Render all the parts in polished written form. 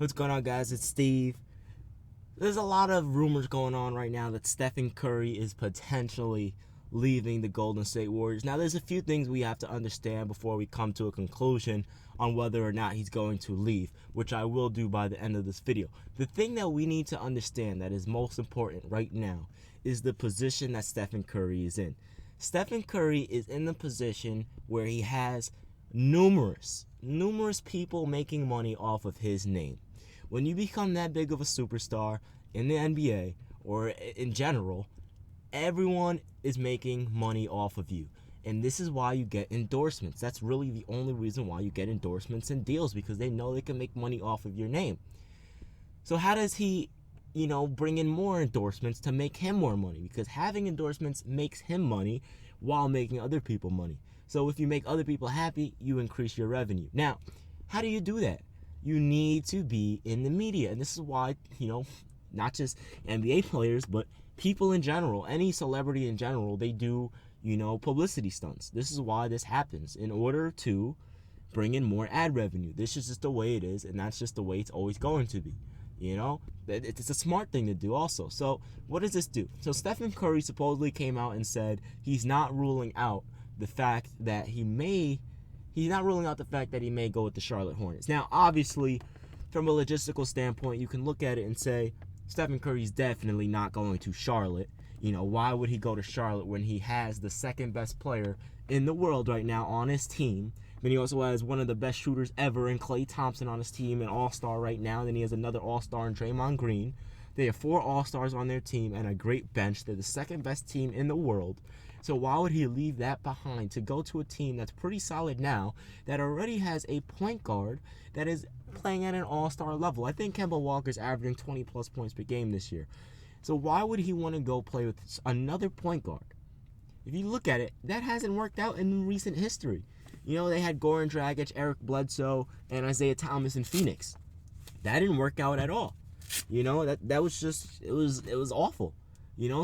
What's going on, guys? It's Steve. There's a lot of rumors going on right now that Stephen Curry is potentially leaving the Golden State Warriors. Now, there's a few things we have to understand before we come to a conclusion on whether or not he's going to leave, which I will do by the end of this video. The thing that we need to understand that is most important right now is the position that Stephen Curry is in. Stephen Curry is in the position where he has numerous people making money off of his name. When you become that big of a superstar in the NBA or in general, everyone is making money off of you. And this is why you get endorsements. That's really the only reason why you get endorsements and deals, because they know they can make money off of your name. So how does he, bring in more endorsements to make him more money? Because having endorsements makes him money while making other people money. So if you make other people happy, you increase your revenue. Now, how do you do that? You need to be in the media. And this is why, not just NBA players, but people in general, any celebrity in general, they do, publicity stunts. This is why this happens, in order to bring in more ad revenue. This is just the way it is, and that's just the way it's always going to be. It's a smart thing to do also. So what does this do? So Stephen Curry supposedly came out and said he's not ruling out the fact that he may go with the Charlotte Hornets. Now, obviously, from a logistical standpoint, you can look at it and say Stephen Curry's definitely not going to Charlotte. Why would he go to Charlotte when he has the second best player in the world right now on his team? Then he also has one of the best shooters ever in Klay Thompson on his team, an all-star right now. Then he has another all-star in Draymond Green. They have 4 all-stars on their team and a great bench. They're the second best team in the world. So why would he leave that behind to go to a team that's pretty solid now, that already has a point guard that is playing at an all-star level? I think Kemba Walker's averaging 20-plus points per game this year. So why would he want to go play with another point guard? If you look at it, that hasn't worked out in recent history. They had Goran Dragic, Eric Bledsoe, and Isaiah Thomas in Phoenix. That didn't work out at all. That was just, it was awful.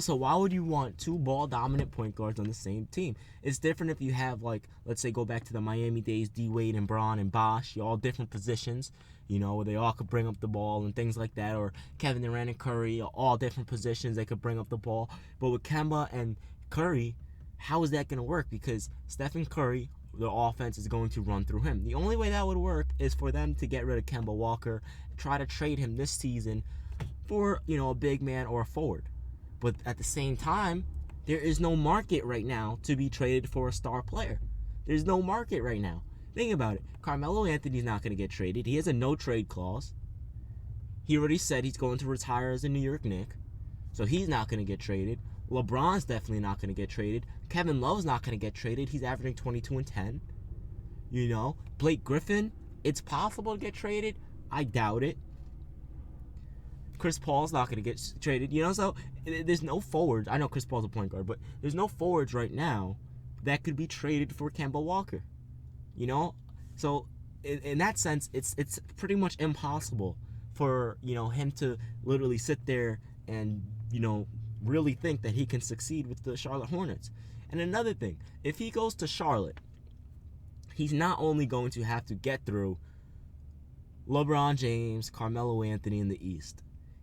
So why would you want 2 ball-dominant point guards on the same team? It's different if you have, let's say, go back to the Miami days, D-Wade and Bron and Bosh, all different positions, where they all could bring up the ball and things like that, or Kevin Durant and Curry, all different positions, they could bring up the ball. But with Kemba and Curry, how is that going to work? Because Stephen Curry, the offense is going to run through him. The only way that would work is for them to get rid of Kemba Walker, try to trade him this season for, a big man or a forward. But at the same time, there is no market right now to be traded for a star player. There's no market right now. Think about it. Carmelo Anthony's not going to get traded. He has a no-trade clause. He already said he's going to retire as a New York Knick. So he's not going to get traded. LeBron's definitely not going to get traded. Kevin Love's not going to get traded. He's averaging 22 and 10. Blake Griffin, it's possible to get traded. I doubt it. Chris Paul's not going to get traded, so there's no forwards. I know Chris Paul's a point guard, but there's no forwards right now that could be traded for Kemba Walker, So in that sense, it's pretty much impossible for, him to literally sit there and, really think that he can succeed with the Charlotte Hornets. And another thing, if he goes to Charlotte, he's not only going to have to get through LeBron James, Carmelo Anthony in the East,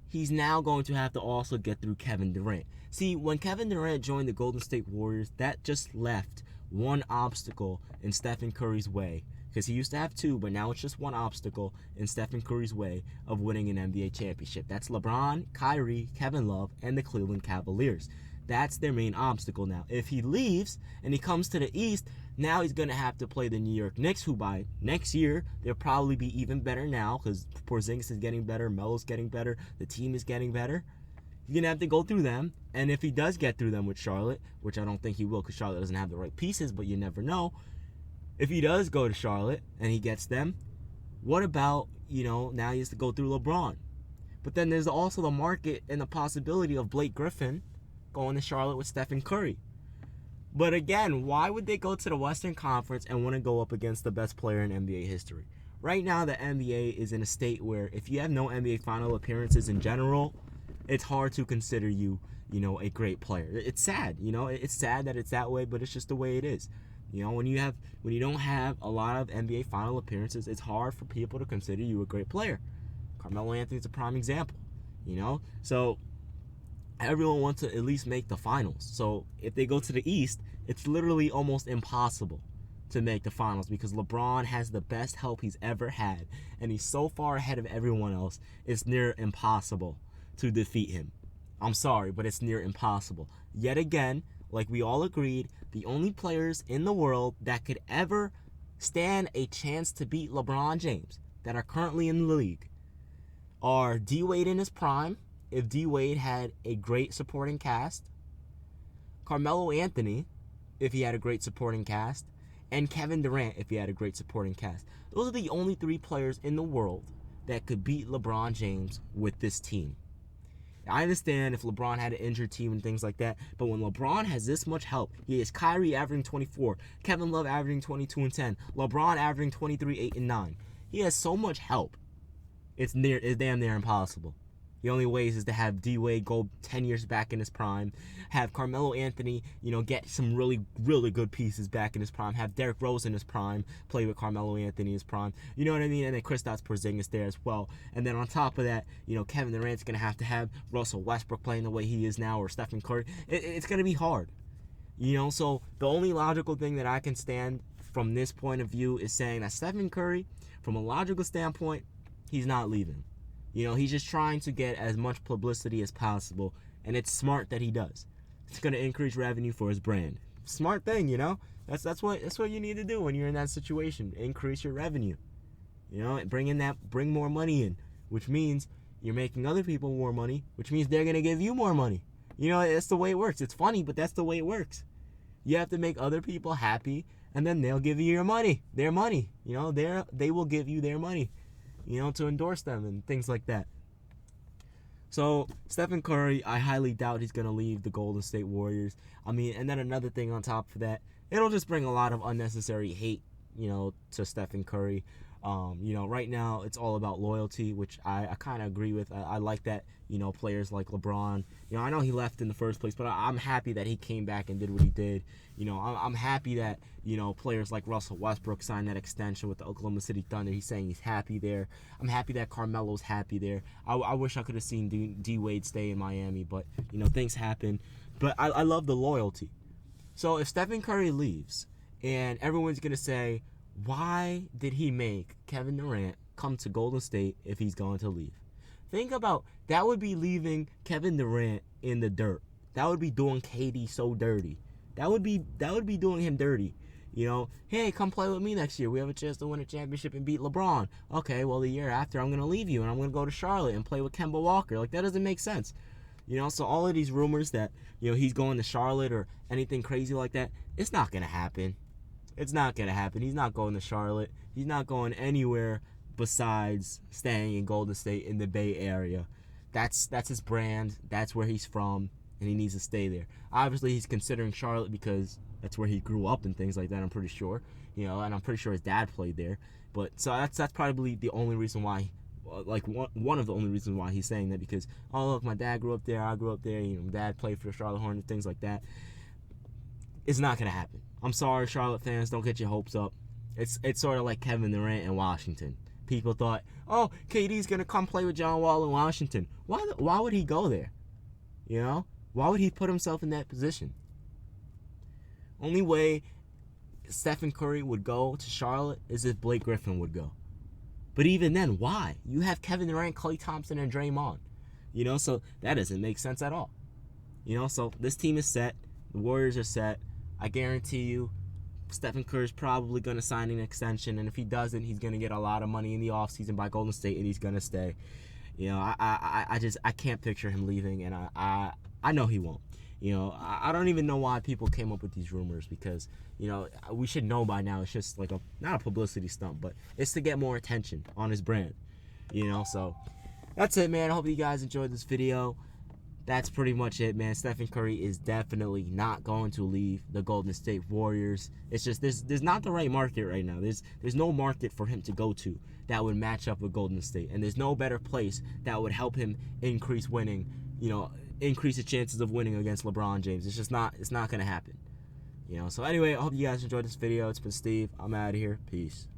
he's now going to have to also get through Kevin Durant. See, when Kevin Durant joined the Golden State Warriors, that just left one obstacle in Stephen Curry's way. Because he used to have 2, but now it's just one obstacle in Stephen Curry's way of winning an NBA championship. That's LeBron, Kyrie, Kevin Love, and the Cleveland Cavaliers. That's their main obstacle now. If he leaves and he comes to the East, now he's going to have to play the New York Knicks, who by next year, they'll probably be even better now because Porzingis is getting better, Melo's getting better, the team is getting better. He's going to have to go through them, and if he does get through them with Charlotte, which I don't think he will because Charlotte doesn't have the right pieces, but you never know. If he does go to Charlotte and he gets them, what about, now he has to go through LeBron. But then there's also the market and the possibility of Blake Griffin going to Charlotte with Stephen Curry. But again, why would they go to the Western Conference and want to go up against the best player in NBA history? Right now, the NBA is in a state where if you have no NBA final appearances in general, it's hard to consider you, a great player. It's sad, it's sad that it's that way, but it's just the way it is. When you don't have a lot of NBA final appearances, it's hard for people to consider you a great player. Carmelo Anthony's a prime example, you know? So everyone wants to at least make the finals. So if they go to the East, it's literally almost impossible to make the finals because LeBron has the best help he's ever had, and he's so far ahead of everyone else, it's near impossible to defeat him. I'm sorry, but it's near impossible. Yet again, like we all agreed, the only players in the world that could ever stand a chance to beat LeBron James that are currently in the league are D-Wade in his prime, if D-Wade had a great supporting cast, Carmelo Anthony, if he had a great supporting cast, and Kevin Durant, if he had a great supporting cast. Those are the only 3 players in the world that could beat LeBron James with this team. I understand if LeBron had an injured team and things like that, but when LeBron has this much help, he has Kyrie averaging 24, Kevin Love averaging 22 and 10, LeBron averaging 23, 8 and 9. He has so much help. It's damn near impossible. The only ways is to have D-Wade go 10 years back in his prime, have Carmelo Anthony, get some really, really good pieces back in his prime, have Derrick Rose in his prime, play with Carmelo Anthony in his prime, you know what I mean? And then Kristaps Porzingis there as well. And then on top of that, Kevin Durant's going to have Russell Westbrook playing the way he is now, or Stephen Curry. It's going to be hard. So the only logical thing that I can stand from this point of view is saying that Stephen Curry, from a logical standpoint, he's not leaving. He's just trying to get as much publicity as possible, and it's smart that he does. It's going to increase revenue for his brand. Smart thing, That's what you need to do when you're in that situation. Increase your revenue. Bring more money in, which means you're making other people more money, which means they're going to give you more money. That's the way it works. It's funny, but that's the way it works. You have to make other people happy, and then they'll give you your money, their money. They will give you their money. To endorse them and things like that. So, Stephen Curry, I highly doubt he's going to leave the Golden State Warriors. And then another thing on top of that, it'll just bring a lot of unnecessary hate, to Stephen Curry. Right now it's all about loyalty, which I kind of agree with. I like that, players like LeBron, I know he left in the first place, but I'm happy that he came back and did what he did. I'm happy that, players like Russell Westbrook signed that extension with the Oklahoma City Thunder. He's saying he's happy there. I'm happy that Carmelo's happy there. I wish I could have seen D-Wade stay in Miami, but, things happen. But I love the loyalty. So if Stephen Curry leaves and everyone's going to say, why did he make Kevin Durant come to Golden State if he's going to leave? Think about, that would be leaving Kevin Durant in the dirt. That would be doing KD so dirty. That would be doing him dirty. Hey, come play with me next year. We have a chance to win a championship and beat LeBron. Okay, well, the year after, I'm going to leave you, and I'm going to go to Charlotte and play with Kemba Walker. That doesn't make sense. So all of these rumors that, he's going to Charlotte or anything crazy like that, it's not going to happen. It's not going to happen. He's not going to Charlotte. He's not going anywhere besides staying in Golden State in the Bay Area. That's his brand. That's where he's from, and he needs to stay there. Obviously, he's considering Charlotte because that's where he grew up and things like that, I'm pretty sure. And I'm pretty sure his dad played there. But so that's probably the only reason why, one of the only reasons why he's saying that, because, oh, look, my dad grew up there, I grew up there, my dad played for the Charlotte Hornets, things like that. It's not going to happen. I'm sorry, Charlotte fans, don't get your hopes up. It's sort of like Kevin Durant in Washington. People thought, oh, KD's going to come play with John Wall in Washington. Why would he go there? Why would he put himself in that position? Only way Stephen Curry would go to Charlotte is if Blake Griffin would go. But even then, why? You have Kevin Durant, Klay Thompson, and Draymond. So that doesn't make sense at all. So this team is set. The Warriors are set. I guarantee you, Stephen Curry's probably going to sign an extension, and if he doesn't, he's going to get a lot of money in the offseason by Golden State, and he's going to stay. I can't picture him leaving, and I know he won't. I don't even know why people came up with these rumors, because, we should know by now. It's just like not a publicity stunt, but it's to get more attention on his brand. So that's it, man. I hope you guys enjoyed this video. That's pretty much it, man. Stephen Curry is definitely not going to leave the Golden State Warriors. It's just there's not the right market right now. There's no market for him to go to that would match up with Golden State, and there's no better place that would help him increase winning. Increase the chances of winning against LeBron James. It's not going to happen. So anyway, I hope you guys enjoyed this video. It's been Steve. I'm out of here. Peace.